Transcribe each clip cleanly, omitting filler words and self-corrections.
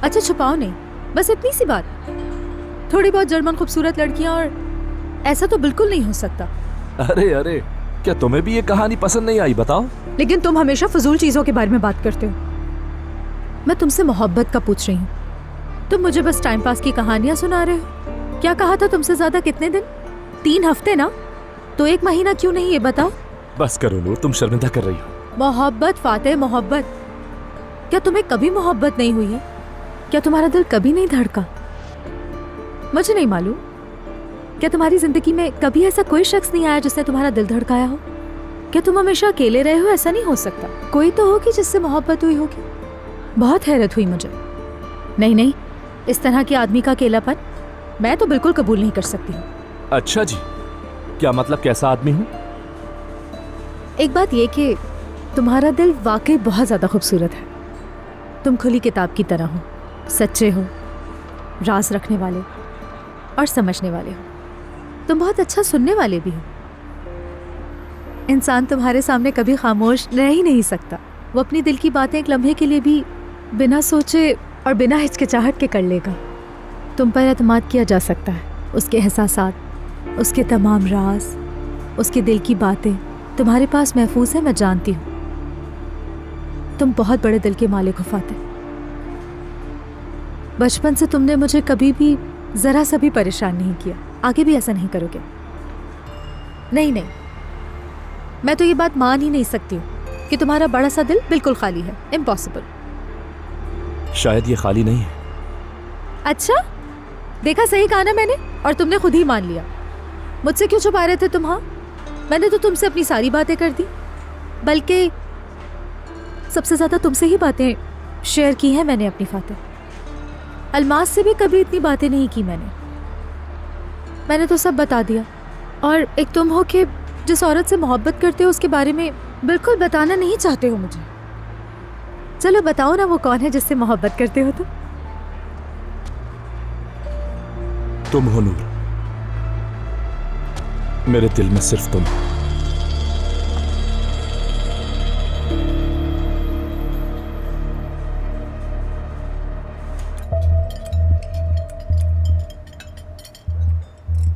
अच्छा छुपाओ नहीं, बस इतनी सी बात। थोड़ी बहुत जर्मन खूबसूरत लड़कियां, और ऐसा तो बिल्कुल नहीं हो सकता। अरे अरे, क्या तुम्हें भी ये कहानी पसंद नहीं आई? बताओ। लेकिन तुम हमेशा फजूल चीजों के बारे में बात करते हो। मैं तुमसे मोहब्बत का पूछ रही हूँ, तुम मुझे बस टाइम पास की कहानियां सुना रहे हो। क्या कहा था तुमसे ज्यादा कितने दिन? 3 हफ्ते ना, तो 1 महीना क्यों नहीं, ये बताओ। बस करो नूर, तुम शर्मिंदा कर रही हो। मोहब्बत फातेह, मोहब्बत। क्या तुम्हें कभी मोहब्बत नहीं हुई है? क्या तुम्हारा दिल कभी नहीं धड़का? मुझे नहीं मालूम। क्या तुम्हारी जिंदगी में कभी ऐसा कोई शख्स नहीं आया जिसने तुम्हारा दिल धड़काया हो? क्या तुम हमेशा अकेले रहे हो? ऐसा नहीं हो सकता, कोई तो होगी जिससे मोहब्बत हुई होगी। बहुत हैरत हुई मुझे। नहीं नहीं, इस तरह के आदमी का अकेलापन मैं तो बिल्कुल कबूल नहीं कर सकती हूँ। अच्छा जी, क्या मतलब कैसा आदमी हूँ? एक बात ये कि तुम्हारा दिल वाकई बहुत ज्यादा खूबसूरत है। तुम खुली किताब की तरह हो, सच्चे हो, राज रखने वाले और समझने वाले हो। तुम बहुत अच्छा सुनने वाले भी हो। इंसान तुम्हारे सामने कभी खामोश रह ही नहीं सकता। वो अपनी दिल की बातें एक लम्हे के लिए भी बिना सोचे और बिना हिचकिचाहट के कर लेगा। तुम पर एतमाद किया जा सकता है। उसके एहसासात, उसके तमाम राज, उसके दिल की बातें तुम्हारे पास महफूज है, मैं जानती हूँ। तुम बहुत बड़े दिल के मालिक हो फातेह। बचपन से तुमने मुझे कभी भी जरा सा भी परेशान नहीं किया, आगे भी ऐसा नहीं करोगे। नहीं नहीं, मैं तो ये बात मान ही नहीं सकती हूँ कि तुम्हारा बड़ा सा दिल बिल्कुल खाली है। इम्पॉसिबल। शायद ये खाली नहीं है। अच्छा, देखा, सही कहा ना मैंने, और तुमने खुद ही मान लिया। मुझसे क्यों छुपा रहे थे तुम? हाँ, मैंने तो तुमसे अपनी सारी बातें कर दी, बल्कि सबसे ज्यादा तुमसे ही बातें शेयर की हैं मैंने अपनी फातेह। अलमास से भी कभी इतनी बातें नहीं की मैंने तो सब बता दिया। और एक तुम हो कि जिस औरत से मोहब्बत करते हो उसके बारे में बिल्कुल बताना नहीं चाहते हो मुझे। चलो बताओ ना, वो कौन है जिससे मोहब्बत करते हो तुम हो नूर, मेरे दिल में सिर्फ तुम हो।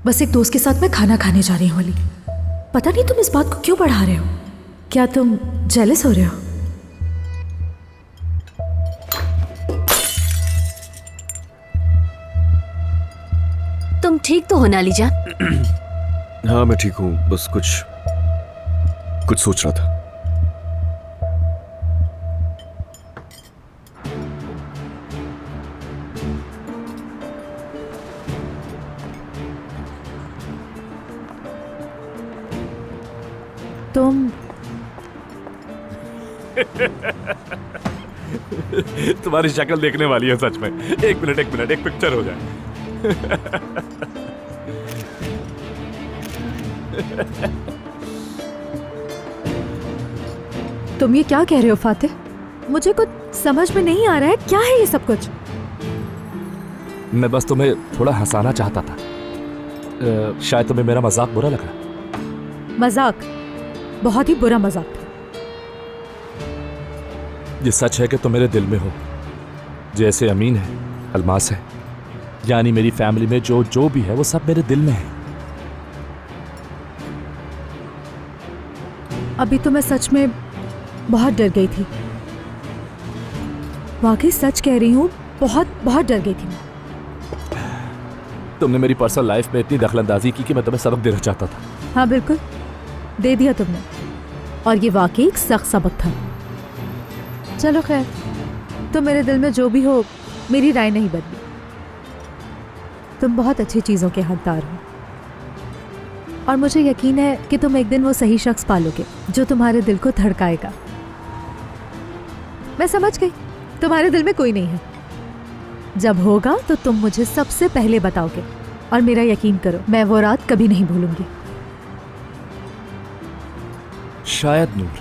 बस एक दोस्त के साथ मैं खाना खाने जा रही हूँ अली। पता नहीं तुम इस बात को क्यों बढ़ा रहे हो। क्या तुम जेलस हो रहे हो? तुम ठीक तो हो ना लीजा? हाँ मैं ठीक हूँ, बस कुछ सोच रहा था। तुम तुम्हारी शक्ल देखने वाली है सच में। एक मिनट एक पिक्चर हो जाए। तुम ये क्या कह रहे हो फातेह? मुझे कुछ समझ में नहीं आ रहा है, क्या है ये सब कुछ? मैं बस तुम्हें थोड़ा हंसाना चाहता था। शायद तुम्हें मेरा मजाक बुरा लगा। मजाक? बहुत ही बुरा मजाक था। ये सच है कि तुम मेरे दिल में हो। जैसे अमीन है, अलमास है, यानी मेरी फैमिली में जो भी है वो सब मेरे दिल में है। अभी तो मैं सच में बहुत डर गई थी। वाकई सच कह रही हूँ, बहुत डर गई थी मैं। तुमने मेरी पर्सनल लाइफ में इतनी दखलंदाजी की कि मैं तुम्हें सबक देना चाहता था। हाँ बिल्कुल, दे दिया तुमने, और ये वाकई एक सख्त सबक था। चलो खैर, तुम मेरे दिल में जो भी हो, मेरी राय नहीं बदली। तुम बहुत अच्छी चीज़ों के हकदार हो, और मुझे यकीन है कि तुम एक दिन वो सही शख्स पालोगे जो तुम्हारे दिल को धड़काएगा। मैं समझ गई, तुम्हारे दिल में कोई नहीं है। जब होगा तो तुम मुझे सबसे पहले बताओगे, और मेरा यकीन करो, मैं वो रात कभी नहीं भूलूंगी। शायद नूर,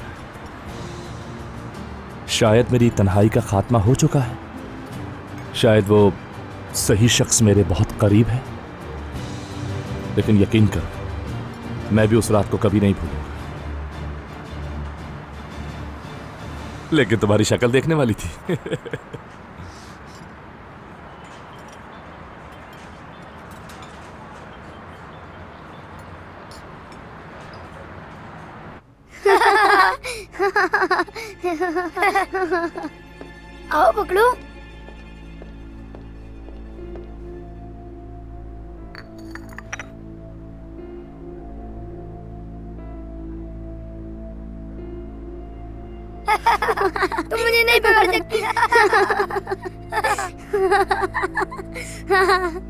शायद मेरी तन्हाई का खात्मा हो चुका है। शायद वो सही शख्स मेरे बहुत करीब है। लेकिन यकीन करो, मैं भी उस रात को कभी नहीं भूलूंगा। लेकिन तुम्हारी शक्ल देखने वाली थी। आओ पकड़ो। तुम मुझे नहीं पकड़ सकती।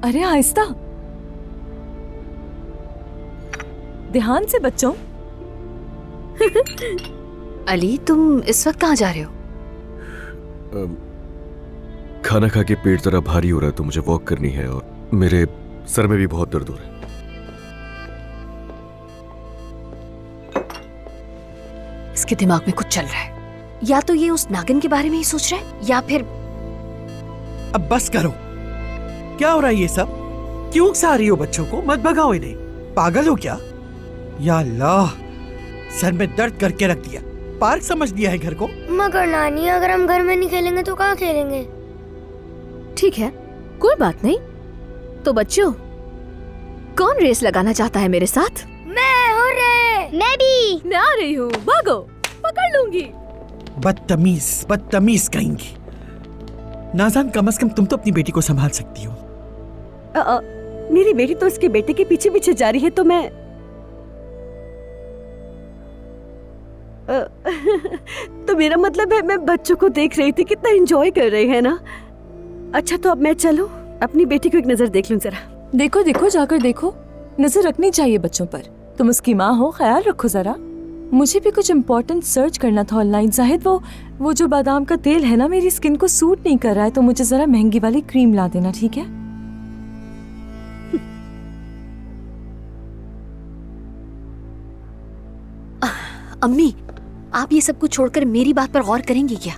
अरे आहिस्ता, ध्यान से बच्चों। अली, तुम इस वक्त कहाँ जा रहे हो? खाना खा के पेट जरा भारी हो रहा है तो मुझे वॉक करनी है और मेरे सर में भी बहुत दर्द हो रहा है। इसके दिमाग में कुछ चल रहा है। या तो ये उस नागिन के बारे में ही सोच रहा है या फिर अब बस करो। क्या हो रहा है ये सब? क्यों उकसा रही हो बच्चों को? मत भगाओ इन्हें। पागल हो क्या? या अल्लाह, सर में दर्द करके रख दिया। पार्क समझ दिया है घर को। मगर नानी, अगर हम घर में नहीं खेलेंगे तो कहाँ खेलेंगे? ठीक है, कोई बात नहीं। तो बच्चों, कौन रेस लगाना चाहता है मेरे साथ? मैं हो रहे। मैं भी। मैं आ रही हूँ, भागो, पकड़ लूंगी। बदतमीज, बदतमीज कहेंगी। नाज़ान, कम से कम तुम तो अपनी बेटी को संभाल सकती हो। मेरी बेटी तो इसके बेटे के पीछे पीछे जा रही है तो मैं तो मेरा मतलब है मैं बच्चों को देख रही थी, कितना एंजॉय कर रहे हैं ना। अच्छा तो अब मैं चलूं, अपनी बेटी को एक नजर देख लूं जरा। देखो देखो, जाकर देखो, नजर रखनी चाहिए बच्चों पर। तुम उसकी माँ हो, ख्याल रखो जरा। मुझे भी कुछ इम्पोर्टेंट सर्च करना था ऑनलाइन। जाहिद, वो जो बादाम का तेल है ना, मेरी स्किन को सूट नहीं कर रहा है, तो मुझे जरा महंगी वाली क्रीम ला देना, ठीक है? अम्मी, आप ये सब कुछ छोड़कर मेरी बात पर गौर करेंगी क्या?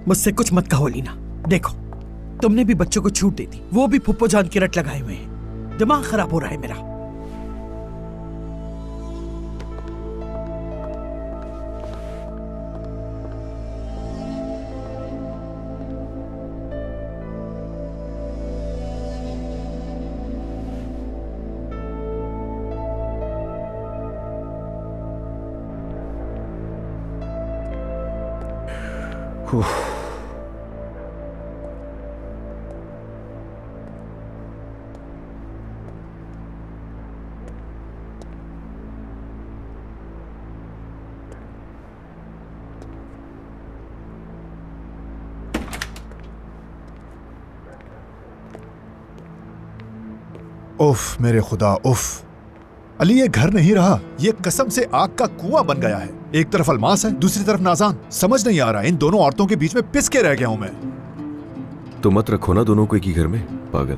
मुझसे कुछ मत कहो लीना। देखो, तुमने भी बच्चों को छूट दे दी, वो भी फुप्पो जान की रट लगाए हुए हैं। दिमाग खराब हो रहा है मेरा। उफ मेरे खुदा, उफ। अली, ये घर नहीं रहा, ये कसम से आग का कुआं बन गया है। एक तरफ अलमास है, दूसरी तरफ नाज़ान। समझ नहीं आ रहा, इन दोनों औरतों के बीच में पिस के रह गया हूं मैं। तो मत रखो ना दोनों को एक ही घर में, पागल।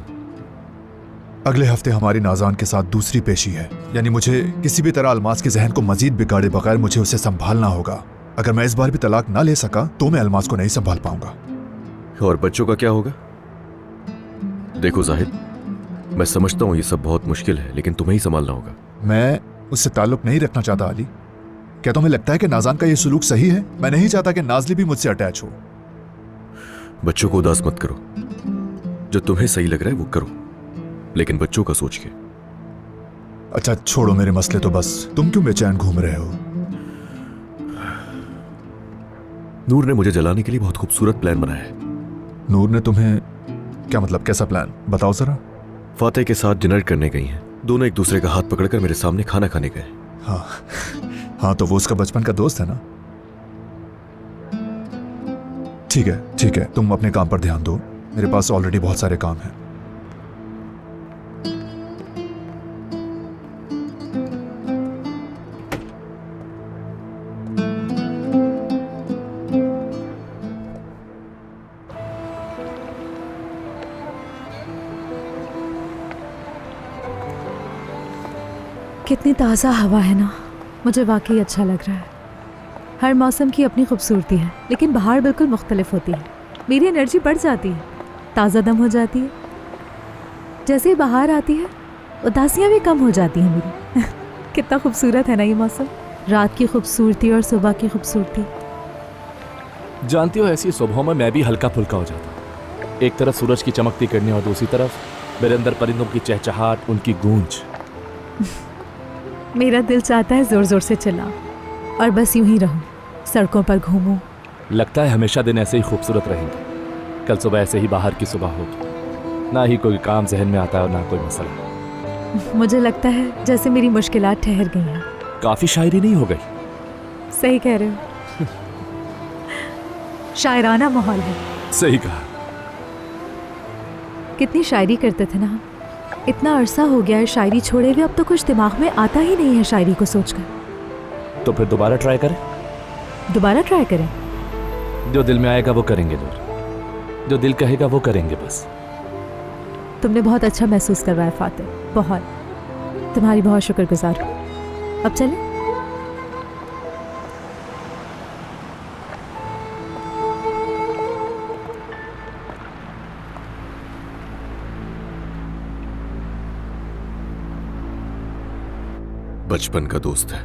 अगले हफ्ते हमारी नाज़ान के साथ दूसरी पेशी है, यानी मुझे किसी भी तरह अलमास के जहन को मजीद बिगाड़े बगैर मुझे उसे संभालना होगा। अगर मैं इस बार भी तलाक ना ले सका तो मैं अलमास को नहीं संभाल पाऊंगा। और बच्चों का क्या होगा? देखो जाहिद, मैं समझता हूँ ये सब बहुत मुश्किल है, लेकिन तुम्हें ही संभालना होगा। मैं उससे ताल्लुक नहीं रखना चाहता अली। क्या तुम्हें लगता है कि नाज़ान का ये सुलूक सही है? मैं नहीं चाहता कि नाज़ली भी मुझसे अटैच हो। बच्चों को उदास मत करो, जो तुम्हें सही लग रहा है वो करो, लेकिन बच्चों का सोच के। अच्छा छोड़ो मेरे मसले तो बस, तुम क्यों बेचैन घूम रहे हो? नूर ने मुझे जलाने के लिए बहुत खूबसूरत प्लान बनाया है। नूर ने तुम्हें? क्या मतलब, कैसा प्लान, बताओ जरा। फातेह के साथ डिनर करने गई हैं। दोनों एक दूसरे का हाथ पकड़कर मेरे सामने खाना खाने गए। हाँ हाँ, तो वो उसका बचपन का दोस्त है ना। ठीक है, तुम अपने काम पर ध्यान दो, मेरे पास ऑलरेडी बहुत सारे काम हैं। कितनी ताज़ा हवा है ना, मुझे वाकई अच्छा लग रहा है। हर मौसम की अपनी खूबसूरती है, लेकिन बाहर बिल्कुल मुख्तलिफ होती है। मेरी एनर्जी बढ़ जाती है, ताज़ा दम हो जाती है। जैसे ही बाहर आती है, उदासियाँ भी कम हो जाती हैं मेरी। कितना खूबसूरत है ना ये मौसम, रात की खूबसूरती और सुबह की खूबसूरती। जानती हो, ऐसी सुबहों में मैं भी हल्का फुल्का हो जाता हूँ। एक तरफ सूरज की चमकती किरणें और दूसरी तरफ मेरे अंदर परिंदों की चहचहाट, उनकी गूंज। मेरा दिल चाहता है जोर जोर से चिल्लाऊं और बस यूं ही रहूं, सड़कों पर घूमूं, लगता है हमेशा दिन ऐसे ही खूबसूरत रहेंगे। कल सुबह ऐसे ही बाहर की सुबह होगी, ना ही कोई काम जहन में आता है और ना कोई मसला। मुझे लगता है जैसे मेरी मुश्किलात ठहर गई हैं। काफी शायरी नहीं हो गई? सही कह रहे हो। शायराना माहौल है। सही कहा। कितनी शायरी करते थे ना हम। इतना अरसा हो गया है शायरी छोड़े हुए, अब तो कुछ दिमाग में आता ही नहीं है शायरी को सोचकर। तो फिर दोबारा ट्राई करें? दोबारा ट्राई करें। जो दिल में आएगा वो करेंगे नूर, जो दिल कहेगा वो करेंगे बस। तुमने बहुत अच्छा महसूस करवाया फातिह, बहुत। तुम्हारी बहुत शुक्रगुजार हूँ। अब चलें? बचपन का दोस्त है।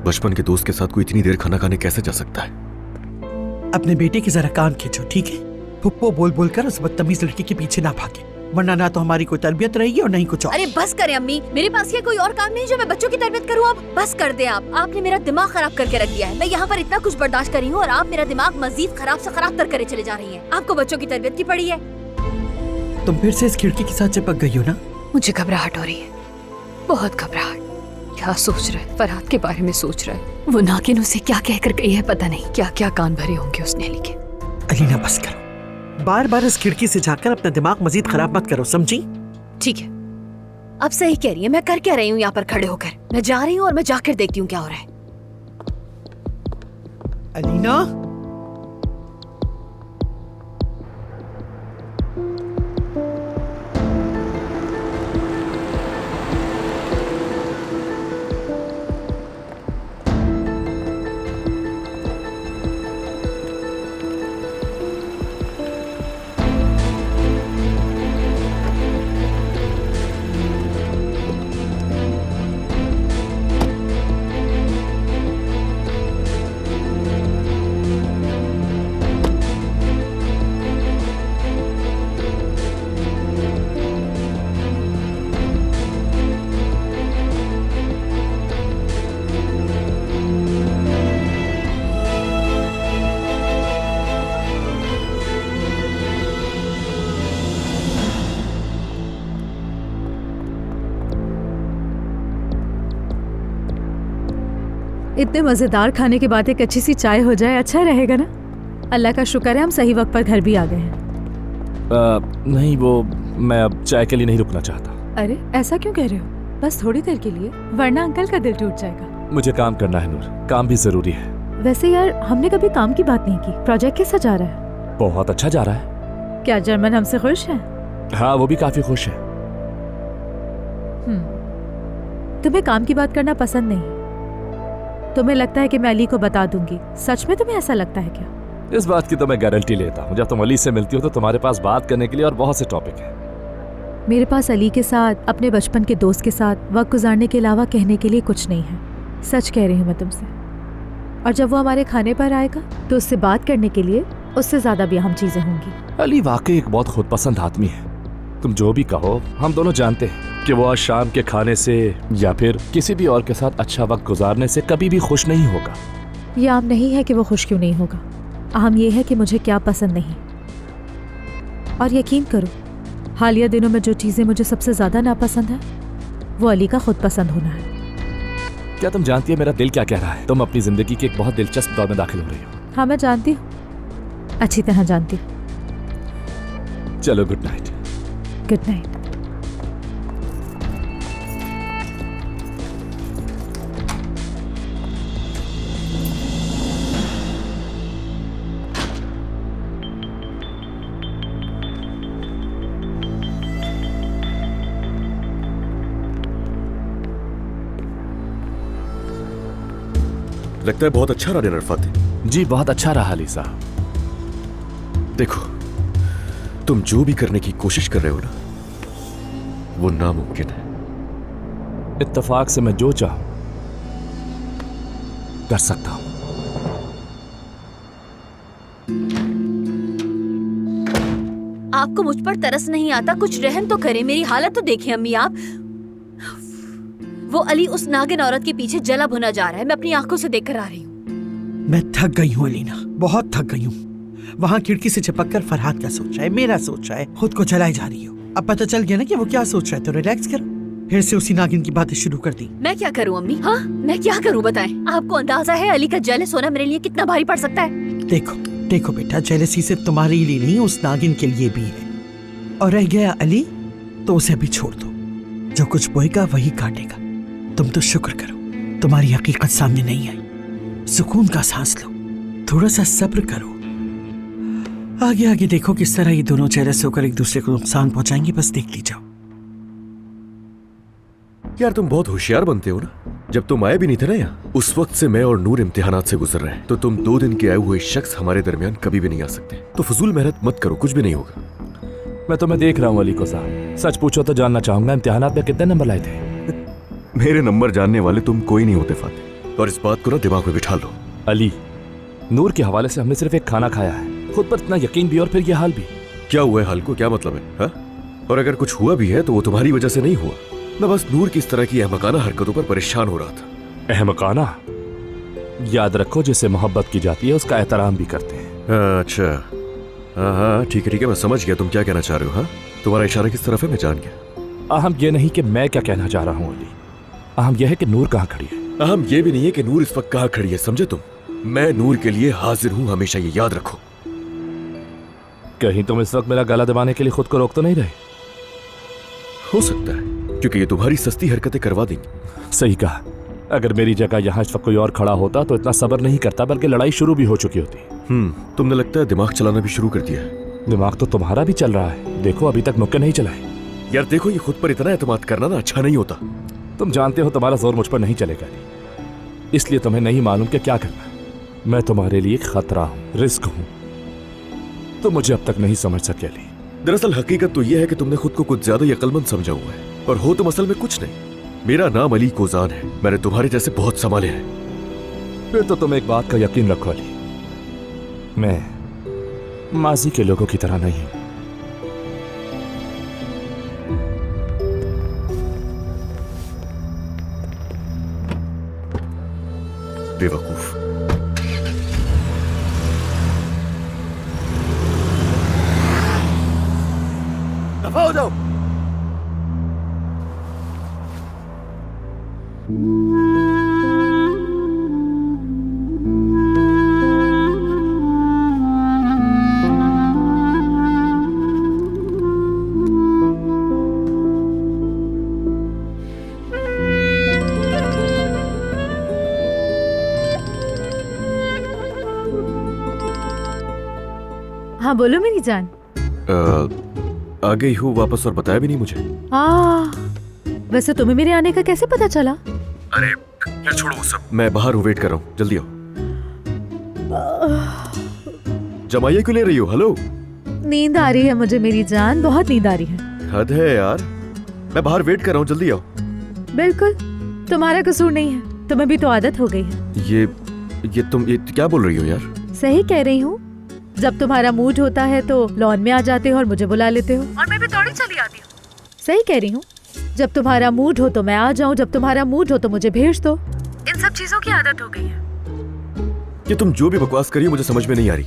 बचपन के दोस्त के साथ कोई इतनी देर खाना खाने कैसे जा सकता है? अपने बेटे की जरा कान खींचो, ठीक है? पुप्पो बोल बोल कर उस बदतमीज लड़की के पीछे ना भागे, वरना ना तो हमारी कोई तरबियत रहेगी और नहीं कुछ और। अरे बस करें अम्मी, मेरे पास ये कोई और काम नहीं जो मैं बच्चों की तरबियत करूँ। अब बस कर दे आप। आपने मेरा दिमाग खराब करके रख दिया है। मैं यहाँ पर इतना कुछ बर्दाश्त करी हूँ और आप मेरा दिमाग मजीद खराब से खराब तर करे चले जा रही हैं। आपको बच्चों की तरबियत की पड़ी है। तुम फिर से इस खिड़की के साथ चिपक गई हो ना? मुझे घबराहट हो रही है, बहुत घबराहट। क्या सोच रहा है? फरहाद के बारे में सोच रहा है। वो नागिन उसे क्या कहकर गई है पता नहीं। क्या क्या कान भरे होंगे उसने अली के। अलीना बस करो, बार बार इस खिड़की से जाकर अपना दिमाग मजीद खराब मत करो, समझी? ठीक है, अब सही कह रही है। मैं कर क्या रही हूँ यहाँ पर खड़े होकर? मैं जा रही हूँ और मैं जाकर देखती हूँ क्या हो रहा है। अलीना, इतने मजेदार खाने के बाद एक अच्छी सी चाय हो जाए, अच्छा रहेगा ना? अल्लाह का शुक्र है हम सही वक्त पर घर भी आ गए हैं। नहीं, वो मैं अब चाय के लिए नहीं रुकना चाहता। अरे ऐसा क्यों कह रहे हो? बस थोड़ी देर के लिए, वरना अंकल का दिल टूट जाएगा। मुझे काम करना है नूर, काम भी जरूरी है। वैसे यार हमने कभी काम की बात नहीं की। प्रोजेक्ट कैसा जा रहा है? बहुत अच्छा जा रहा है। क्या जर्मन हमसे खुश है? हाँ, वो भी काफी खुश है। तुम्हें काम की बात करना पसंद नहीं? तुम्हें लगता है कि मैं अली को बता दूंगी? सच में तुम्हें ऐसा लगता है क्या? इस बात की तो मैं गारंटी लेता हूँ। जब तुम अली से मिलती हो तो तुम्हारे पास बात करने के लिए और बहुत से टॉपिक हैं। मेरे पास अली के साथ, अपने बचपन के दोस्त के साथ वक्त गुजारने के अलावा कहने के लिए कुछ नहीं है। सच कह रही हूँ मैं तुमसे। और जब वो हमारे खाने पर आएगा तो उससे बात करने के लिए उससे ज्यादा भी अहम चीजें होंगी। अली वाकई एक बहुत खुद पसंद आदमी है। तुम जो भी कहो, हम दोनों जानते हैं कि वो आज शाम के खाने से या फिर किसी भी और के साथ अच्छा वक्त गुजारने से कभी भी खुश नहीं होगा। ये आम नहीं है कि वो खुश क्यों नहीं होगा, अहम ये है कि मुझे क्या पसंद नहीं। और यकीन करो, हालिया दिनों में जो चीजें मुझे सबसे ज्यादा नापसंद है वो अली का खुद पसंद होना है। क्या तुम जानती है मेरा दिल क्या कह रहा है? तुम अपनी जिंदगी के एक बहुत दिलचस्प दौर में दाखिल हो रही हो। हाँ मैं जानती हूँ, अच्छी तरह जानती हूँ। चलो, गुड नाइट। Good night. लगता है बहुत अच्छा रहा डिनर फातिह। जी बहुत अच्छा रहा अली साहब। देखो, तुम जो भी करने की कोशिश कर रहे हो ना, वो नामुमकिन है। इत्तेफाक से मैं जो चाहूं कर सकता हूं। आपको मुझ पर तरस नहीं आता? कुछ रहम तो करें, मेरी हालत तो देखें अम्मी आप। वो अली उस नागिन औरत के पीछे जला भुना जा रहा है, मैं अपनी आंखों से देखकर आ रही हूँ। मैं थक गई हूँ अलीना, बहुत थक गई हूँ। वहाँ खिड़की से चिपक कर फरहाद का सोच रहा है, मेरा सोच रहा है, खुद को जलाए जा रही हो। अब पता चल गया ना कि वो क्या सोच रहा है, तो रिलैक्स करो। फिर से उसी नागिन की बातें शुरू कर दी। मैं क्या करूँ अम्मी? हाँ, मैं क्या करूँ बताएं? आपको अंदाजा है अली का जेलस होना मेरे लिए कितना भारी पड़ सकता है? देखो देखो बेटा, जेलसी सिर्फ तुम्हारे लिए नहीं, उस नागिन के लिए भी है। और रह गया अली, तो उसे भी छोड़ दो। जो कुछ बोएगा वही काटेगा। तुम तो शुक्र करो तुम्हारी हकीकत सामने नहीं आई। सुकून का सांस लो, थोड़ा सा सब्र करो। आगे आगे देखो किस तरह ये दोनों जेलस होकर एक दूसरे को नुकसान पहुंचाएंगे, बस देख ली जाओ। यार तुम बहुत होशियार बनते हो ना। जब तुम आए भी नहीं थे ना यहाँ, उस वक्त से मैं और नूर इम्तिहानात से गुजर रहे हैं, तो तुम 2 दिन के आए हुए शख्स हमारे दरमियान कभी भी नहीं आ सकते। तो फजूल मेहनत मत करो, कुछ भी नहीं होगा। मैं तुम्हें देख रहा हूँ अली को साहब। सच पूछो तो जानना चाहूंगा, इम्तिहानात में कितने नंबर लाए थे? मेरे नंबर जानने वाले तुम कोई नहीं होते फातिह, और इस बात को ना दिमाग में बिठा लो। अली, नूर के हवाले से हमने सिर्फ एक खाना खाया है, खुद पर इतना यकीन भी और फिर ये हाल भी। क्या हुआ है हाल को, क्या मतलब है हा? और अगर कुछ हुआ भी है तो वो तुम्हारी वजह से नहीं हुआ। मैं बस नूर की इस तरह की अहमकाना हरकतों पर परेशान हो रहा था। अहमकाना? याद रखो, जिसे मोहब्बत की जाती है उसका एहतराम भी करते हैं। अच्छा, हाँ ठीक है, मैं समझ गया तुम क्या कहना चाह रहे हो। हाँ, तुम्हारा इशारा किस तरफ है मैं जान गया। अहम ये नहीं कि मैं क्या कहना चाह रहा हूँ अली, अहम यह है कि नूर कहाँ खड़ी है। अहम ये भी नहीं है कि नूर इस वक्त कहाँ खड़ी है, समझे तुम। मैं नूर के लिए हाजिर हूँ, हमेशा ये याद रखो। कहीं तुम इस वक्त मेरा गला दबाने के लिए खुद को रोक तो नहीं रहे? हो सकता है, क्योंकि ये तुम्हारी सस्ती हरकतें करवा देंगी। सही कहा। अगर मेरी जगह यहाँ इस वक्त कोई और खड़ा होता तो इतना सब्र नहीं करता, बल्कि लड़ाई शुरू भी हो चुकी होती। तुमने लगता है दिमाग चलाना भी शुरू कर दिया है। दिमाग तो तुम्हारा भी चल रहा है, देखो अभी तक मुक्के नहीं चलाए। यार देखो, ये खुद पर इतना एतमाद करना ना अच्छा नहीं होता। तुम जानते हो तुम्हारा जोर मुझ पर नहीं चलेगा, इसलिए तुम्हें नहीं मालूम कि क्या करना। मैं तुम्हारे लिए खतरा हूँ, रिस्क हूँ। तुम मुझे अब तक नहीं समझ सके अली। दरअसल हकीकत तो यह है कि तुमने खुद को कुछ ज्यादा ही अक्लमंद समझा हुआ है, और हो तुम असल में कुछ नहीं। मेरा नाम अली कोजान है, मैंने तुम्हारे जैसे बहुत संभाले हैं। फिर तो तुम एक बात का यकीन रखो अली, मैं माजी के लोगों की तरह नहीं हूं। बेवकूफ। दफा हो जाओ। हाँ बोलो मेरी जान। आ गई हूँ वापस, और बताया भी नहीं मुझे। वैसे तुम्हें मेरे आने का कैसे पता चला? अरे यार छोड़ो वो सब, मैं बाहर हूँ, वेट कर रहा हूँ, जल्दी आओ। जमाइए क्यों ले रही हो? हेलो, नींद आ रही है मुझे मेरी जान, बहुत नींद आ रही है। हद है यार, मैं बाहर वेट कर रहा हूँ, जल्दी आओ। बिल्कुल, तुम्हारा कसूर नहीं है, तुम्हें भी तो आदत हो गई है। ये तुम क्या बोल रही हो यार? सही कह रही हूँ। जब तुम्हारा मूड होता है तो लॉन में आ जाते हो और मुझे बुला लेते हो, और मैं भी दौड़ी चली आती हूँ। सही कह रही हूँ। जब तुम्हारा मूड हो तो मैं आ जाऊँ, जब तुम्हारा मूड हो तो मुझे भेज दो। इन सब चीजों की आदत हो गई है। ये तुम जो भी बकवास करी हो मुझे समझ में नहीं आ रही।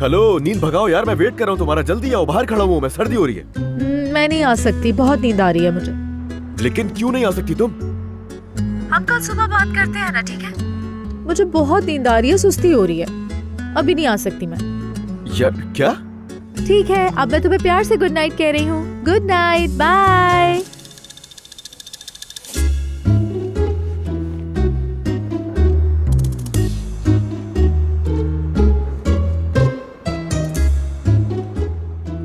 हेलो, नींद भगाओ यार, मैं वेट कर रहा हूँ तुम्हारा, जल्दी आओ, बाहर खड़ा हूँ मैं, सर्दी हो रही है। मैं नहीं आ सकती, बहुत नींद आ रही है मुझे। लेकिन क्यों नहीं आ सकती तुम? हम कल सुबह बात करते हैं ना, ठीक है? मुझे बहुत नींद आ रही है, सुस्ती हो रही है, अभी नहीं आ सकती मैं। यार क्या? ठीक है, अब मैं तुम्हें प्यार से गुड नाइट कह रही हूँ। Good night, bye.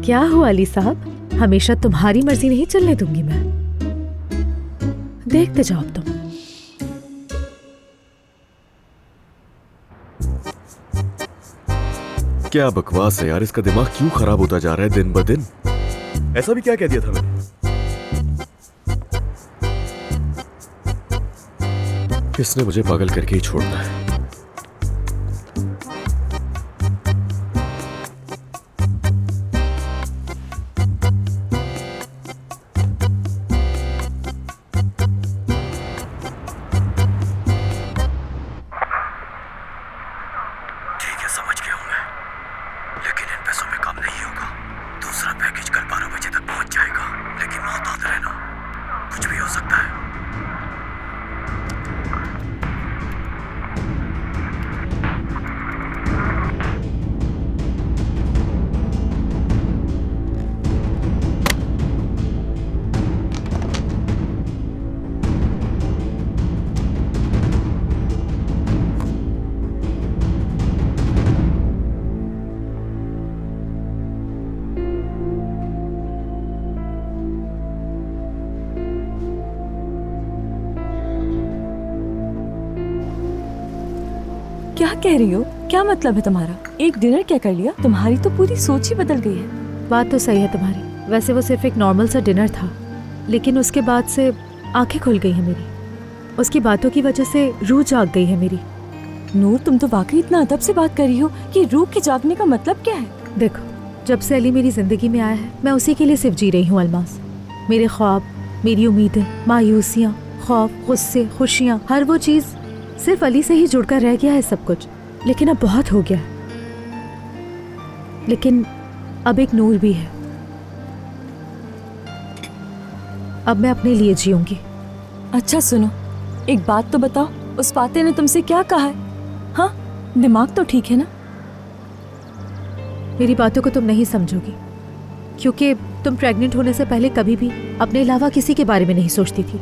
क्या हुआ अली साहब? हमेशा तुम्हारी मर्जी नहीं चलने दूंगी मैं। देखते जाओ तुम। क्या बकवास है यार, इसका दिमाग क्यों खराब होता जा रहा है दिन ब दिन। ऐसा भी क्या कह दिया था मैंने? इसने मुझे पागल करके ही छोड़ना है। क्या कह रही हो? क्या मतलब है तुम्हारा? एक डिनर क्या कर लिया? तुम्हारी तो पूरी सोच ही बदल गई है। बात तो सही है तुम्हारी। वैसे वो सिर्फ एक नॉर्मल सा डिनर था, लेकिन उसके बाद से आंखें खुल गई हैं मेरी। उसकी बातों की वजह से रूह जाग गई है मेरी। नूर, तुम तो वाकई इतना अदब से बात कर रही हो कि रूह के जागने का मतलब क्या है? देखो, जब से अली मेरी जिंदगी में आया है, मैं उसी के लिए सिर्फ जी रही हूँ अलमास। मेरे ख्वाब, मेरी उम्मीदें, मायूसियाँ, खौफ, गुस्से, खुशियाँ, हर वो चीज़ सिर्फ अली से ही जुड़कर रह गया है सब कुछ। लेकिन अब बहुत हो गया है। लेकिन अब एक नूर भी है। अब मैं अपने लिए जीऊंगी। अच्छा सुनो, एक बात तो बताओ, उस फाते ने तुमसे क्या कहा है? हाँ, दिमाग तो ठीक है ना? मेरी बातों को तुम नहीं समझोगी, क्योंकि तुम प्रेग्नेंट होने से पहले कभी भी अपने अलावा किसी के बारे में नहीं सोचती थी।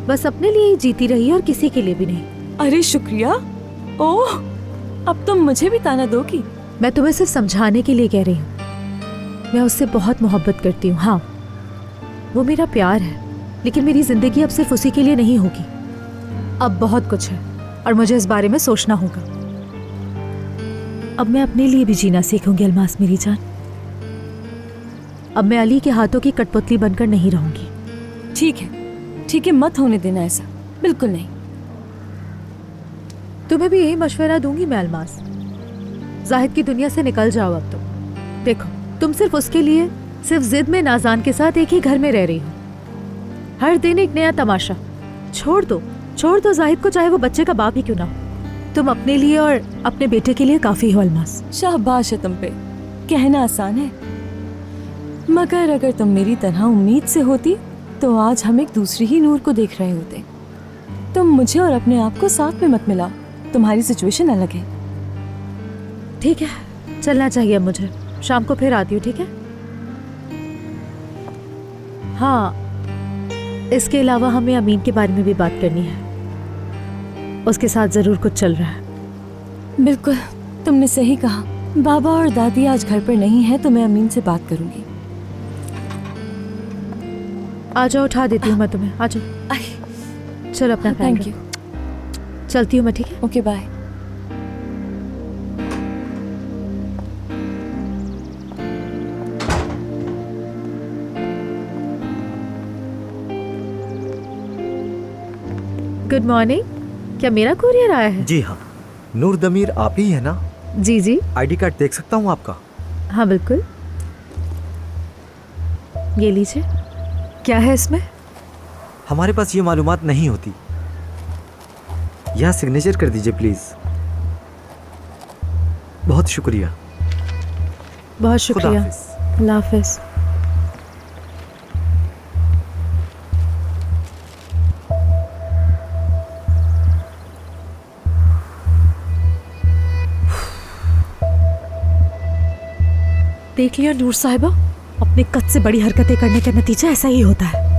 बस अपने लिए ही जीती रही और किसी के लिए भी नहीं। अरे शुक्रिया। ओह, अब तुम मुझे भी ताना दोगी? मैं तुम्हें सिर्फ समझाने के लिए कह रही हूँ। मैं उससे बहुत मोहब्बत करती हूँ। हाँ, वो मेरा प्यार है, लेकिन मेरी जिंदगी अब सिर्फ उसी के लिए नहीं होगी। अब बहुत कुछ है और मुझे इस बारे में सोचना होगा। अब मैं अपने लिए भी जीना सीखूंगी अलमास मेरी जान। अब मैं अली के हाथों की कठपुतली बनकर नहीं रहूंगी। ठीक है, ठीक है, मत होने देना ऐसा, बिल्कुल नहीं। तुम्हें भी यही मशवरा दूंगी मैं अलमास। जाहिद की दुनिया से निकल जाओ अब तुम। देखो, तुम सिर्फ उसके लिए सिर्फ जिद में नाजान के साथ एक ही घर में रह रही हो। हर दिन एक नया तमाशा। छोड़ दो जाहिद को, चाहे वो बच्चे का बाप ही क्यों ना हो। तुम अपने लिए और अपने बेटे के लिए काफी हो अलमास। शाबाश है तुम पे। कहना आसान है, मगर अगर तुम मेरी तरह उम्मीद से होती तो आज हम एक दूसरी ही नूर को देख रहे होते। तुम मुझे और अपने आप को साथ में मत मिलाओ, तुम्हारी सिचुएशन अलग है। ठीक है, चलना चाहिए मुझे। शाम को फिर आती हूँ, ठीक है? हाँ, इसके अलावा हमें अमीन के बारे में भी बात करनी है। उसके साथ जरूर कुछ चल रहा है। बिल्कुल, तुमने सही कहा। बाबा और दादी आज घर पर नहीं है तो मैं अमीन से बात करूंगी। आ जाओ, उठा देती हूँ मैं तुम्हें। आ जाओ, चलो अपना ख्याल थैंक यू। रखो। चलती हूँ मैं, ठीक है? Okay, bye. Good morning. क्या मेरा कुरियर आया है? जी हाँ, नूर दमीर आप ही है ना? जी जी। आईडी कार्ड देख सकता हूँ आपका? हाँ बिल्कुल, ये लीजिए। क्या है इसमें? हमारे पास ये मालूमात नहीं होती। यहाँ सिग्नेचर कर दीजिए प्लीज। बहुत शुक्रिया। बहुत शुक्रिया। खुदा हाफिज। अल्लाह हाफिज। देख लिया नूर साहिबा, अपने कद से बड़ी हरकतें करने का नतीजा ऐसा ही होता है।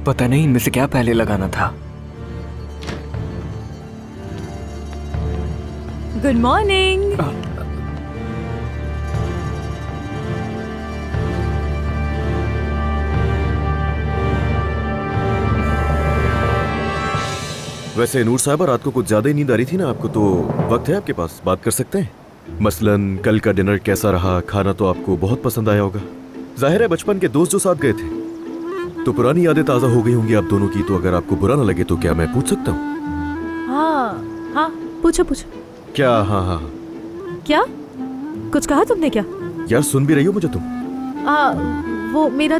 पता नहीं इनमें से क्या पहले लगाना था। Good morning. वैसे नूर साहबा, रात को कुछ ज्यादा ही नींद आ रही थी ना आपको, तो वक्त है आपके पास, बात कर सकते हैं। मसलन कल का डिनर कैसा रहा, खाना तो आपको बहुत पसंद आया होगा। जाहिर है बचपन के दोस्त जो साथ गए थे तो पुरानी यादें ताज़ा हो गई होंगी आप दोनों की। तो अगर आपको बुरा ना लगे तो क्या मैं पूछ सकता हूँ? हाँ हाँ, पूछो पूछो। क्या? हाँ हाँ। क्या कुछ कहा तुमने? क्या यार, सुन भी रही हो मुझे तुम? वो मेरे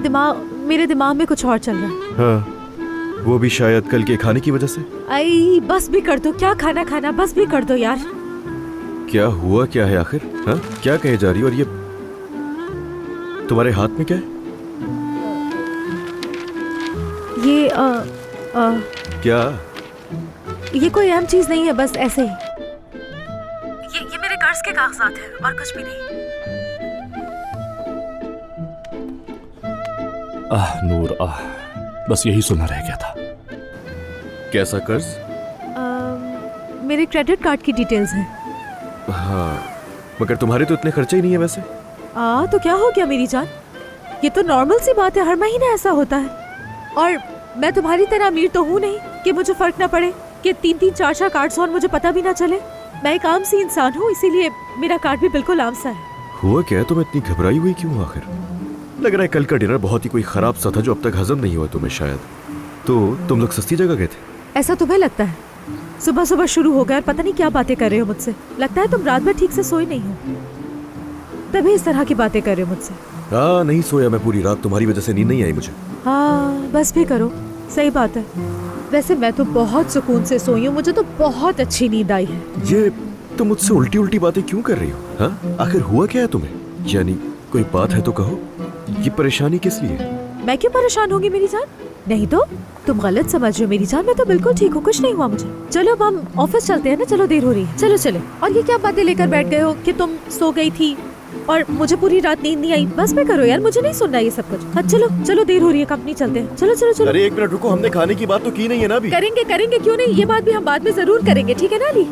दिमाग में कुछ और चल रहा है। हाँ, वो भी शायद कल के खाने की वजह से। आई, बस भी कर दो। क्या खाना, बस भी कर दो यार। क्या हुआ क्या है आखिर? हाँ, क्या कहे जा रही हो? और ये तुम्हारे हाथ में क्या है? ये क्या? ये कोई अहम चीज नहीं है, बस ऐसे ही। ये मेरे कर्ज के कागजात हैं और कुछ भी नहीं। नूर बस यही सुनना रह गया था। कैसा कर्ज? मेरे क्रेडिट कार्ड की डिटेल्स हैं। हाँ, मगर तुम्हारे तो इतने खर्चे ही नहीं है वैसे। तो क्या हो गया मेरी जान, ये तो नॉर्मल सी बात है, हर महीने ऐसा होता है। और मैं तुम्हारी तरह अमीर तो हूँ नहीं कि मुझे फर्क ना पड़े कि 3-3 4-4 कार्ड्स हो और मुझे पता भी ना चले। मैं एक आम सी इंसान हूँ, इसीलिए मेरा कार्ड भी बिल्कुल आम सा है। हुआ क्या? तुम इतनी घबराई हुई क्यों आखिर? लग रहा है कल का डिनर बहुत ही कोई खराब सा था जो अब तक हजम नहीं हुआ तुम्हें शायद। तो तुम लोग सस्ती जगह गए थे? ऐसा तुम्हें लगता है? सुबह सुबह शुरू हो गया और पता नहीं क्या बातें कर रहे हो मुझसे। लगता है तुम रात भर ठीक से सोई नहीं हो, तभी इस तरह की बातें कर रहे हो मुझसे। हाँ, नहीं सोया मैं पूरी रात, तुम्हारी वजह से नींद नहीं आई मुझे। हाँ, बस भी करो, सही बात है। वैसे मैं तो बहुत सुकून से सोई हूँ, मुझे तो बहुत अच्छी नींद आई है। ये तुम मुझसे उल्टी उल्टी बातें क्यों कर रही हो? हाँ, आखिर हुआ क्या है तुम्हें? यानी कोई बात है तो कहो। ये परेशानी किस लिए? मैं क्यों परेशान होंगी मेरी जान? नहीं तो तुम गलत समझ रहे हो मेरी जान, मैं तो बिल्कुल ठीक हूँ, कुछ नहीं हुआ मुझे। चलो अब हम ऑफिस चलते हैं ना, चलो देर हो रही है। चलो चले। और ये क्या बातें लेकर बैठ गए हो कि तुम सो गई थी और मुझे पूरी रात नींद नहीं आई? बस में करो यार, मुझे नहीं सुनना ये सब कुछ। हाँ चलो चलो, देर हो रही है, कंपनी चलते हैं। चलो चलो चलो। अरे एक मिनट रुको, हमने खाने की बात तो की नहीं है ना अभी। करेंगे करेंगे, क्यों नहीं, ये बात भी हम बाद में जरूर करेंगे, ठीक है ना अली?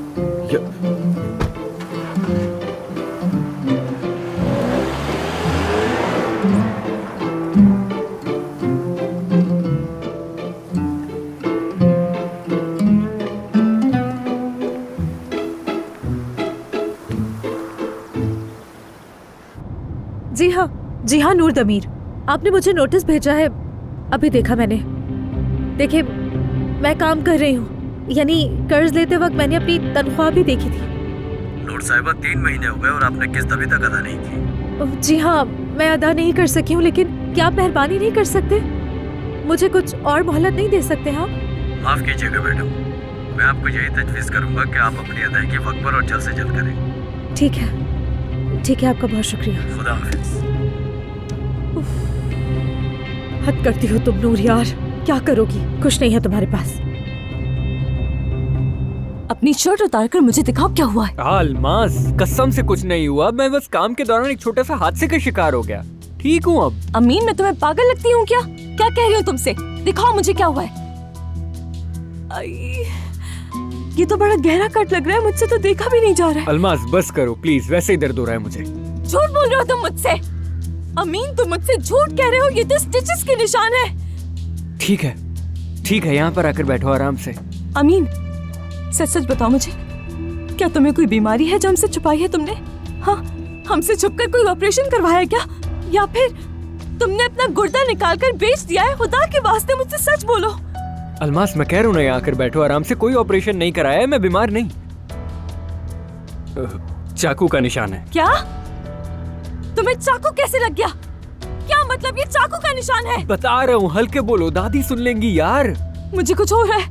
जी हाँ नूर दमीर, आपने मुझे नोटिस भेजा है, अभी देखा मैंने। देखिए मैं काम कर रही हूँ, यानी कर्ज लेते वक्त मैंने अपनी तनख्वाह भी देखी थी। नूर साहिबा 3 महीने हो गए और आपने किस्त अभी तक अदा नहीं की। जी हाँ, मैं अदा नहीं कर सकी हूँ, लेकिन क्या आप मेहरबानी नहीं कर सकते? मुझे कुछ और मोहलत नहीं दे सकते? हाँ माफ कीजिएगा मैडम, मैं आपको यही तजवीज़ करूंगा कि आप अपनी अदायगी वक्त पर और जल्द से जल्द करें। ठीक है, ठीक है, आपका बहुत शुक्रिया। खुदा हाफिज। हद करती हो तुम नूर यार, क्या करोगी? कुछ नहीं है तुम्हारे पास। अपनी शर्ट उतार कर मुझे दिखाओ क्या हुआ है। अलमास, कसम से कुछ नहीं हुआ, मैं बस काम के दौरान एक छोटे सा हादसे का शिकार हो गया। ठीक हूँ अब। अमीन, मैं तुम्हें पागल लगती हूँ क्या? क्या कह रही हूँ तुमसे? दिखाओ मुझे क्या हुआ है। ये तो बड़ा गहरा कट लग रहा है, मुझसे तो देखा भी नहीं जा रहा है। अलमास बस करो प्लीज, वैसे ही दर्द हो रहा है मुझे। झूठ बोल रहे हो तुम मुझसे। अमीन, तुम मुझसे झूठ कह रहे हो, ये तो स्टिचेस के निशान है। ठीक है, यहाँ पर आकर बैठो आराम से। अमीन, सच सच बताओ मुझे, क्या तुम्हें कोई बीमारी है जो हमसे छुपाई है तुमने? हाँ, हमसे छुपकर कोई ऑपरेशन करवाया क्या? या फिर तुमने अपना गुर्दा निकाल कर बेच दिया है? खुदा के वास्ते मुझसे सच बोलो। अलमास, मैं कह रहा हूँ ना, यहाँ आकर बैठो आराम से, कोई ऑपरेशन नहीं कराया है, मैं बीमार नहीं। चाकू का निशान है। क्या? तुम्हें चाकू कैसे लग गया? क्या मतलब ये चाकू का निशान है? बता रहा हूँ, हल्के बोलो, दादी सुन लेंगी यार। मुझे कुछ हो रहा है,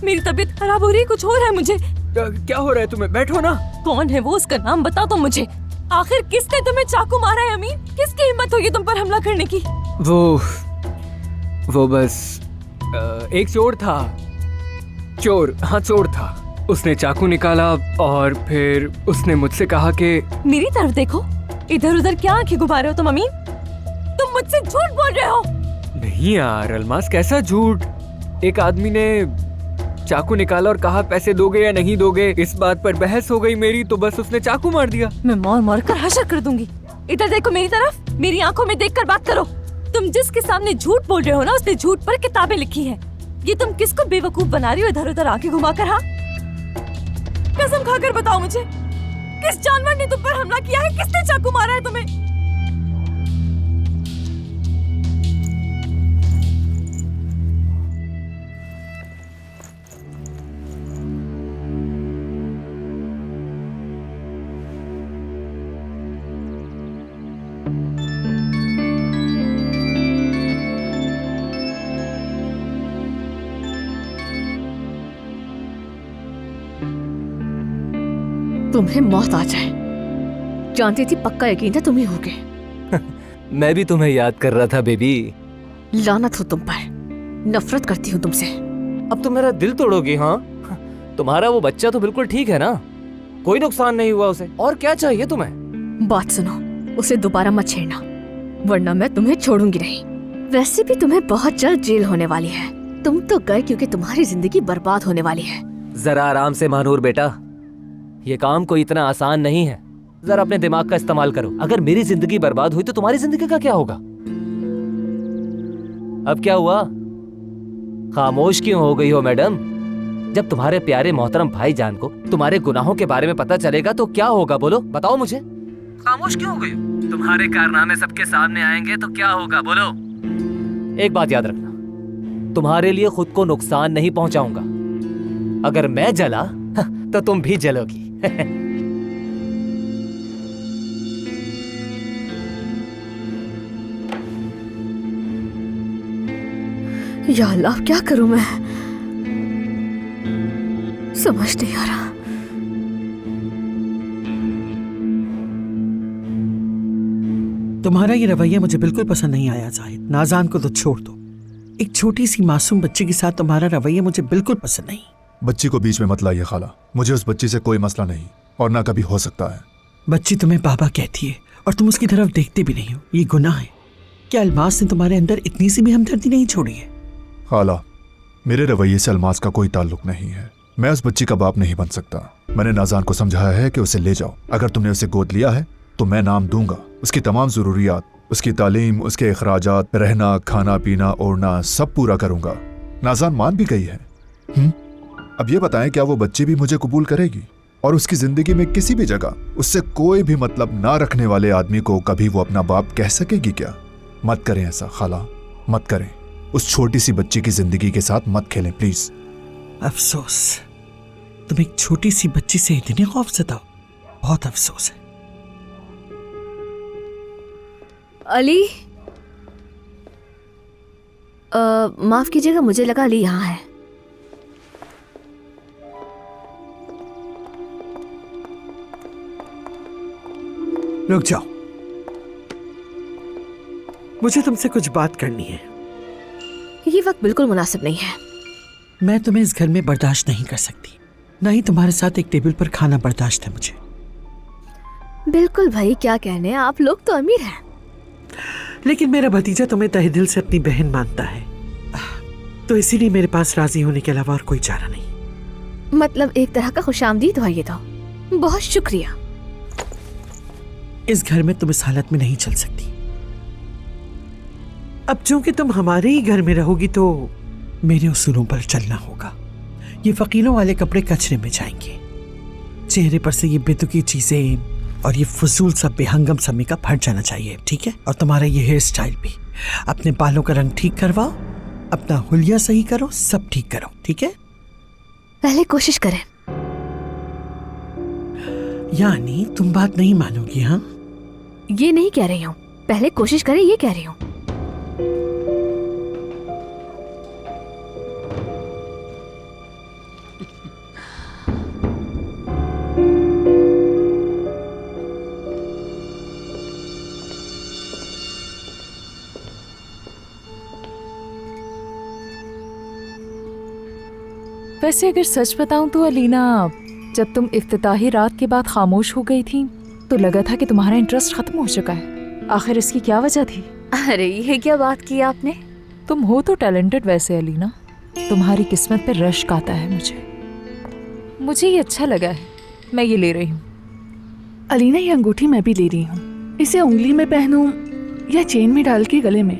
मेरी तबीयत खराब हो रही है, कुछ हो रहा है मुझे। क्या हो रहा है तुम्हें? बैठो ना। कौन है वो, उसका नाम बता तो मुझे। आखिर किसने तुम्हें चाकू मारा है अमीन? किसकी हिम्मत हुई तुम पर हमला करने की? वो बस एक चोर था। चोर था। उसने चाकू निकाला और फिर उसने मुझसे कहा कि मेरी तरफ देखो। इधर उधर क्या आंखें घुमा रहे हो तुम अमीन? तुम मुझसे झूठ बोल रहे हो। नहीं यार अलमास, कैसा झूठ? एक आदमी ने चाकू निकाला और कहा पैसे दोगे या नहीं दोगे। इस बात पर बहस हो गई मेरी, तो बस उसने चाकू मार दिया। मैं मार मार कर हशर कर दूंगी। इधर देखो मेरी तरफ, मेरी आंखों में देखकर बात करो। तुम जिसके सामने झूठ बोल रहे हो ना, उसने झूठ पर किताबें लिखी हैं। ये तुम किसको बेवकूफ बना रही हो इधर उधर आंखें घुमाकर? हाँ, कसम खाकर बताओ मुझे, किस जानवर ने तुम पर हमला किया है? किसने चाकू मारा है तुम्हें? तुम्हें मौत आ जाए, जानती थी, पक्का यकीन था तुम ही होगे। मैं भी तुम्हें याद कर रहा था बेबी। लानत हो तुम पर, नफरत करती हूँ तुमसे। अब तुम मेरा दिल तोड़ोगी? हाँ, तुम्हारा वो बच्चा तो बिल्कुल ठीक है ना, कोई नुकसान नहीं हुआ उसे, और क्या चाहिए तुम्हें? बात सुनो, उसे दोबारा मत छेड़ना, वरना मैं तुम्हें छोड़ूंगी नहीं। वैसे भी तुम्हें बहुत जल्द जेल होने वाली है। तुम तो गए क्योंकि तुम्हारी जिंदगी बर्बाद होने वाली है। जरा आराम से महानूर बेटा, ये काम कोई इतना आसान नहीं है। जरा अपने दिमाग का इस्तेमाल करो। अगर मेरी जिंदगी बर्बाद हुई तो तुम्हारी जिंदगी का क्या होगा? अब क्या हुआ, खामोश क्यों हो गई हो मैडम? जब तुम्हारे प्यारे मोहतरम भाईजान को तुम्हारे गुनाहों के बारे में पता चलेगा तो क्या होगा, बोलो, बताओ मुझे। खामोश क्यों हो गई हो? तुम्हारे कारनामे सबके सामने आएंगे तो क्या होगा, बोलो। एक बात याद रखना, तुम्हारे लिए खुद को नुकसान नहीं पहुंचाऊंगा। अगर मैं जला तो तुम भी जलोगी। या अल्लाह, क्या करूं मैं, समझ नहीं आ रहा। तुम्हारा ये रवैया मुझे बिल्कुल पसंद नहीं आया जाहिद। नाज़ान को तो छोड़ दो, एक छोटी सी मासूम बच्ची के साथ तुम्हारा रवैया मुझे बिल्कुल पसंद नहीं। बच्ची को बीच में मत लाइए खाला, मुझे उस बच्ची से कोई मसला नहीं और ना कभी हो सकता है। बच्ची तुम्हें बाबा कहती है और तुम उसकी तरफ देखते भी नहीं हो, ये गुनाह है। क्या अल्मास ने तुम्हारे अंदर इतनी सी भी हमदर्दी नहीं छोड़ी है? खाला, मेरे रवैये से अल्मास का कोई ताल्लुक नहीं है। मैं उस बच्ची का बाप नहीं बन सकता। मैंने नाज़ान को समझाया है कि उसे ले जाओ। अगर तुमने उसे गोद लिया है तो मैं नाम दूंगा, उसकी तमाम ज़रूरियात, उसकी तालीम, उसके अखराजात, रहना, खाना पीना, ओढ़ना सब पूरा करूंगा। नाज़ान मान भी गई है। अब ये बताएं, क्या वो बच्ची भी मुझे कबूल करेगी? और उसकी जिंदगी में किसी भी जगह उससे कोई भी मतलब ना रखने वाले आदमी को कभी वो अपना बाप कह सकेगी क्या? मत करें ऐसा खाला, मत करें। उस छोटी सी बच्ची की जिंदगी के साथ मत खेलें प्लीज। अफसोस, तुम एक छोटी सी बच्ची से इतने खौफज़दा हो, बहुत अफसोस है। अली, माफ कीजिएगा, मुझे लगा अली यहाँ है। रुक जाओ, मुझे तुमसे कुछ बात करनी है। ये वक्त बिल्कुल मुनासिब नहीं है। मैं तुम्हें इस घर में बर्दाश्त नहीं कर सकती, ना ही तुम्हारे साथ एक टेबल पर खाना बर्दाश्त है मुझे। बिल्कुल भाई, क्या कहने, आप लोग तो अमीर हैं। लेकिन मेरा भतीजा तुम्हें तहे दिल से अपनी बहन मानता है, तो इसीलिए मेरे पास राजी होने के अलावा और कोई चारा नहीं। मतलब एक तरह का खुशामदीद हुआ ये तो। बहुत शुक्रिया। इस घर में तुम इस हालत में नहीं चल सकती। अब चूंकि तुम हमारे ही घर में रहोगी तो मेरे उसूलों पर चलना होगा। ये फकीरों वाले कपड़े कचरे में जाएंगे, चेहरे पर से ये बेतुकी चीजें और ये फजूल सा बेहंगम सा मेकअप हट जाना चाहिए, ठीक है? और तुम्हारा ये हेयर स्टाइल भी। अपने बालों का रंग ठीक करवाओ, अपना हुलिया सही करो, सब ठीक करो, ठीक है? पहले कोशिश करें। यानी तुम बात नहीं मानोगी? हाँ, ये नहीं कह रही हूँ, पहले कोशिश करें ये कह रही हूँ। वैसे अगर सच बताऊं तो अलीना, जब तुम इफ्तिताही रात के बाद खामोश हो गई थी तो लगा था कि तुम्हारा इंटरेस्ट खत्म हो चुका है। आखिर इसकी क्या वजह थी? अरे ये क्या बात की आपने? तुम हो तो टैलेंटेड वैसे अलीना, तुम्हारी किस्मत पे रश्क आता है। मुझे ये अच्छा लगा है, मैं ये ले रही हूँ। अलीना, ये अंगूठी मैं भी ले रही हूँ। इसे उंगली में पहनूं या चेन में डाल के गले में,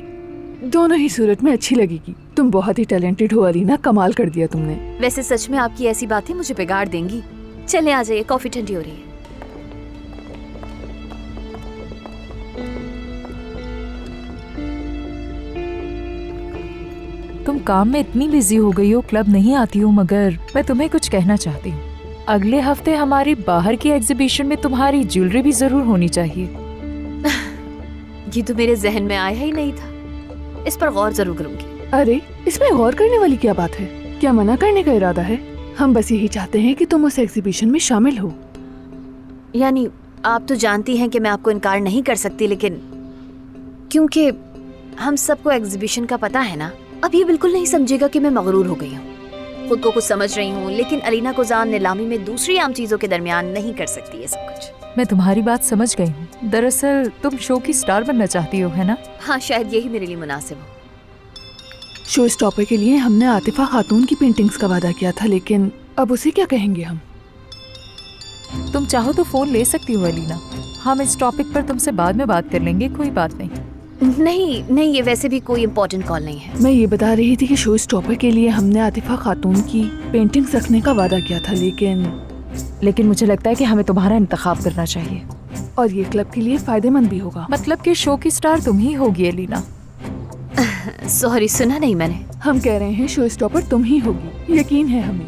दोनों ही सूरत में अच्छी लगेगी। तुम बहुत ही टैलेंटेड हो अलीना, कमाल कर दिया तुमने। वैसे सच में आपकी ऐसी बातें मुझे बिगाड़ देंगी। चले आ जाइए, कॉफी ठंडी हो रही है। तुम काम में इतनी बिजी हो गई हो, क्लब नहीं आती हो, मगर मैं तुम्हें कुछ कहना चाहती हूँ। अगले हफ्ते हमारी बाहर की एग्जीबिशन में तुम्हारी ज्वेलरी भी जरूर होनी चाहिए। ये तो मेरे जहन में आया ही नहीं था, इस पर गौर जरूर करूंगी। अरे, इसमें गौर करने वाली क्या बात है? क्या मना करने का इरादा है? हम बस यही चाहते हैं कि तुम उस एग्जीबिशन में शामिल हो। यानी आप तो जानती हैं कि मैं आपको इनकार नहीं कर सकती, लेकिन क्योंकि हम सबको एग्जीबिशन का पता है ना, अब ये बिल्कुल नहीं समझेगा कि मैं मगरूर हो गई हूँ। खुद को कुछ समझ रही हूँ, लेकिन अलीना कुजान नीलामी में दूसरी आम चीजों के दरमियान नहीं कर सकती है सब कुछ। मैं तुम्हारी बात समझ गई हूँ। दरअसल तुम शो की स्टार बनना चाहती हो, है ना? हाँ, शायद यही मेरे लिए मुनासिब हो। शो स्टॉपर के लिए हमने आतिफा खातून की पेंटिंग्स का वादा किया था, लेकिन अब उसे क्या कहेंगे हम? तुम चाहो तो फोन ले सकती हो अलीना। हम इस टॉपिक पर तुमसे बाद में बात कर लेंगे, कोई बात नहीं। नहीं नहीं, ये वैसे भी कोई इम्पोर्टेंट कॉल नहीं है। मैं ये बता रही थी कि शो स्टॉपर के लिए हमने आतिफा खातून की पेंटिंग्स रखने का वादा किया था, लेकिन मुझे लगता है कि हमें तुम्हारा इंतखाब करना चाहिए, और ये क्लब के लिए फायदेमंद भी होगा। मतलब कि शो की स्टार तुम ही होगी अलीना। सॉरी, सुना नहीं मैंने। हम कह रहे हैं शो स्टॉपर तुम ही होगी, यकीन है हमें।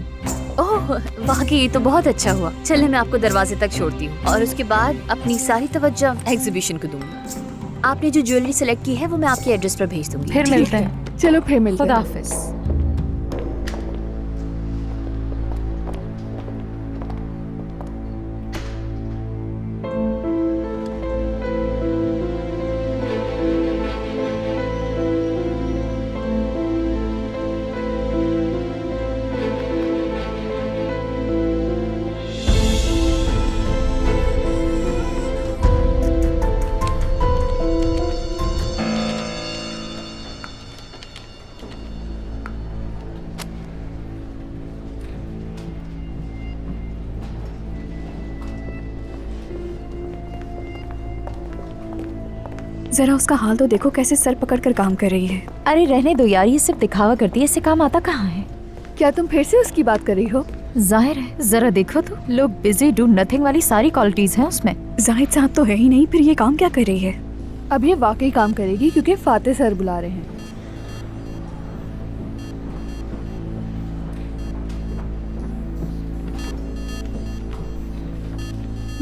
ओह वाकई, ये तो बहुत अच्छा हुआ। चलिए मैं आपको दरवाजे तक छोड़ती हूँ और उसके बाद अपनी सारी तवज्जो एग्जीबिशन को दूंगी। आपने जो ज्वेलरी सेलेक्ट की है वो मैं आपके एड्रेस पर भेज दूंगी। फिर मिलते हैं। चलो फिर मिलते हैं। खुदा हाफिज। जरा उसका हाल तो देखो, कैसे सर पकड़कर काम कर रही है। अरे रहने दो यार, ये सिर्फ दिखावा करती है, इससे काम आता कहाँ है? क्या तुम फिर से उसकी बात कर रही हो? जाहिर है, जरा देखो तो, लोग बिजी डू नथिंग वाली सारी क्वालिटीज हैं उसमें। जाहिद साहब तो है ही नहीं, फिर ये काम क्या कर रही है? अब ये वाकई काम करेगी क्योंकि फाते सर बुला रहे हैं।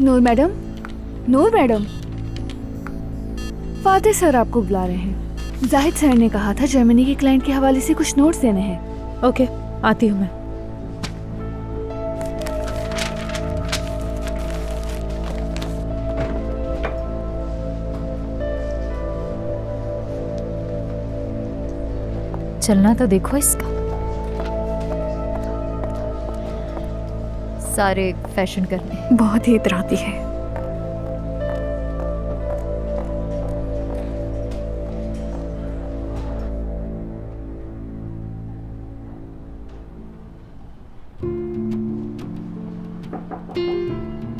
नूर मैडम, नूर मैडम, फाते सर आपको बुला रहे हैं। जाहिद सर ने कहा था जर्मनी के क्लाइंट के हवाले से कुछ नोट्स देने हैं। ओके, आती हूँ मैं। चलना तो देखो इसका, सारे फैशन करने। बहुत ही इतराती है।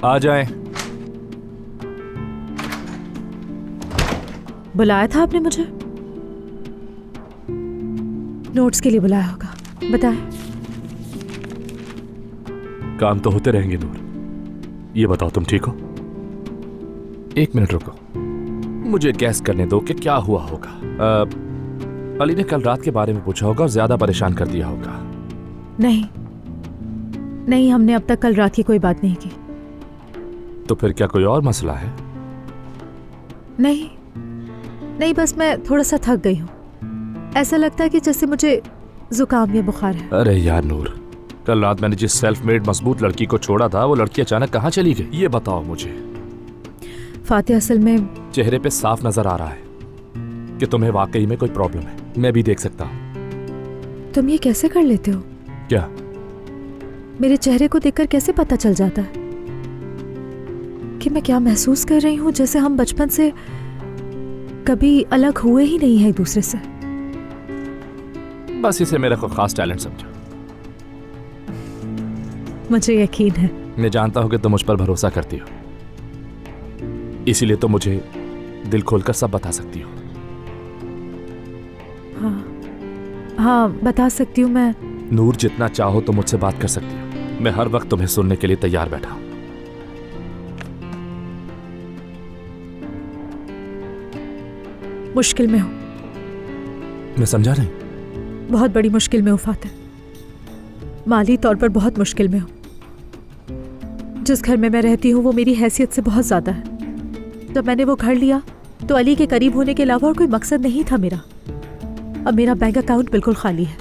आ जाएं। बुलाया था आपने मुझे? नोट्स के लिए बुलाया होगा, बताएं। काम तो होते रहेंगे नूर। ये बताओ तुम ठीक हो? एक मिनट रुको, मुझे गैस करने दो कि क्या हुआ होगा। अली ने कल रात के बारे में पूछा होगा और ज्यादा परेशान कर दिया होगा। नहीं नहीं, हमने अब तक कल रात की कोई बात नहीं की। तो फिर क्या कोई और मसला है? नहीं नहीं, बस मैं थोड़ा सा थक गई हूँ। ऐसा लगता है कि जैसे मुझे जुकाम या बुखार है। अरे यार नूर, कल रात मैंने जिस सेल्फ मेड मजबूत लड़की को छोड़ा था, वो लड़की अचानक कहाँ चली गई? ये बताओ मुझे। फातिह, असल में चेहरे पे साफ नजर आ रहा है कि तुम्हें वाकई में कोई प्रॉब्लम है। मैं भी देख सकता हूँ। तुम ये कैसे कर लेते हो? क्या? मेरे चेहरे को देखकर कैसे पता चल जाता है कि मैं क्या महसूस कर रही हूँ? जैसे हम बचपन से कभी अलग हुए ही नहीं है एक दूसरे से। बस इसे मेरा कोई खास टैलेंट समझो। मुझे यकीन है। मैं जानता हूं कि तुम मुझ पर भरोसा करती हो, इसीलिए तो मुझे दिल खोलकर सब बता सकती हो। हाँ, बता सकती हूँ मैं। नूर, जितना चाहो तो मुझसे बात कर सकती हो। मैं हर वक्त तुम्हें सुनने के लिए तैयार बैठा हूं। मुश्किल में हूँ। मैं समझा नहीं। बहुत बड़ी मुश्किल में हूँ फातिह, माली तौर पर बहुत मुश्किल में हूँ। जिस घर में मैं रहती हूँ वो मेरी हैसियत से बहुत ज्यादा है। जब मैंने वो घर लिया तो अली के करीब होने के अलावा और कोई मकसद नहीं था मेरा। अब मेरा बैंक अकाउंट बिल्कुल खाली है।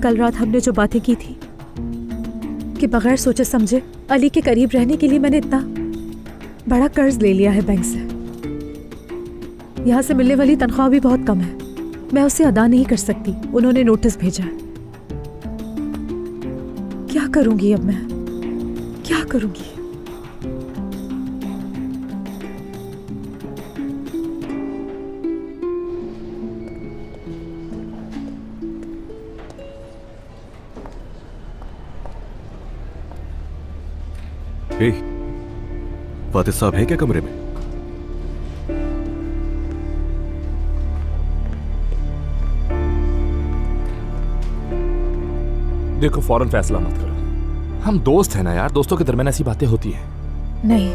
कल रात हमने जो बातें की थी कि बगैर सोचे समझे अली के करीब रहने के लिए मैंने इतना बड़ा कर्ज ले लिया है बैंक से। यहाँ से मिलने वाली तनख्वाह भी बहुत कम है, मैं उसे अदा नहीं कर सकती। उन्होंने नोटिस भेजा है। करूंगी अब मैं, क्या करूंगी? हे, फातिह साहब है क्या कमरे में? देखो फौरन फैसला मत करो, हम दोस्त हैं ना यार, दोस्तों के दरमियान ऐसी बातें होती हैं। नहीं,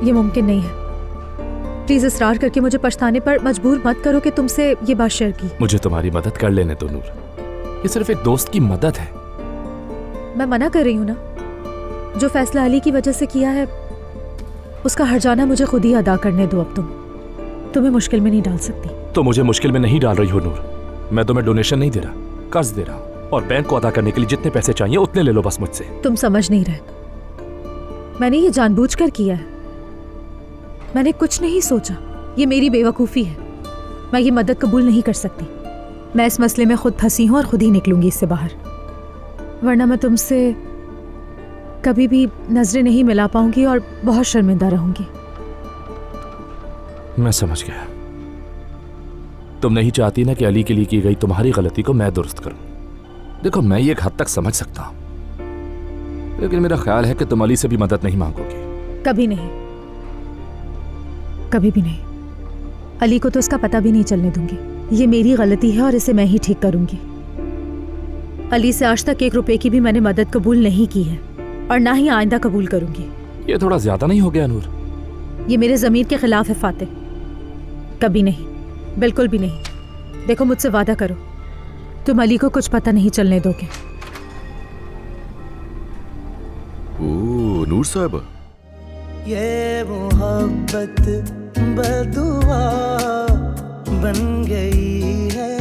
ये मुमकिन नहीं है। प्लीज इसरार करके मुझे पछताने पर मजबूर मत करो कि तुमसे ये बात शेयर की। मुझे तुम्हारी मदद कर लेने दो नूर, ये सिर्फ एक दोस्त की मदद है। मैं मना कर रही हूँ ना, जो फैसला अली की वजह से किया है उसका हर्जाना मुझे खुद ही अदा करने दो। अब तुम्हें मुश्किल में नहीं डाल सकती। तो मुझे मुश्किल में नहीं डाल रही हो नूर, मैं तुम्हें डोनेशन नहीं दे रहा, कर्ज दे रहा हूं, और बैंक को अदा करने के लिए जितने पैसे चाहिए उतने ले लो बस मुझसे। तुम समझ नहीं रहे, मैंने ये जानबूझकर किया है, मैंने कुछ नहीं सोचा, ये मेरी बेवकूफ़ी है। मैं ये मदद कबूल नहीं कर सकती। मैं इस मसले में खुद फंसी हूँ और खुद ही निकलूंगी इससे बाहर, वरना मैं तुमसे कभी भी नजरें नहीं मिला पाऊंगी और बहुत शर्मिंदा रहूंगी। मैं समझ गया, तुम नहीं चाहती ना कि अली के लिए की गई तुम्हारी गलती को मैं दुरुस्त करूं। देखो मैं ये एक हद तक समझ सकता हूं, लेकिन मेरा ख्याल है कि तुम अली से भी मदद नहीं मांगोगी। कभी नहीं, कभी भी नहीं। अली को तो इसका पता भी नहीं चलने दूंगी। ये मेरी गलती है और इसे मैं ही ठीक करूंगी। अली से आज तक 1 रुपए की भी मैंने मदद कबूल नहीं की है और ना ही आइंदा कबूल करूंगी। ये थोड़ा ज्यादा नहीं हो गया नूर? ये मेरे ज़मीर के खिलाफ है फातिह, कभी नहीं, बिल्कुल भी नहीं। देखो मुझसे वादा करो, तुम अली को कुछ पता नहीं चलने दोगे। ओह नूर साहब, ये मोहब्बत बदुआ बन गई है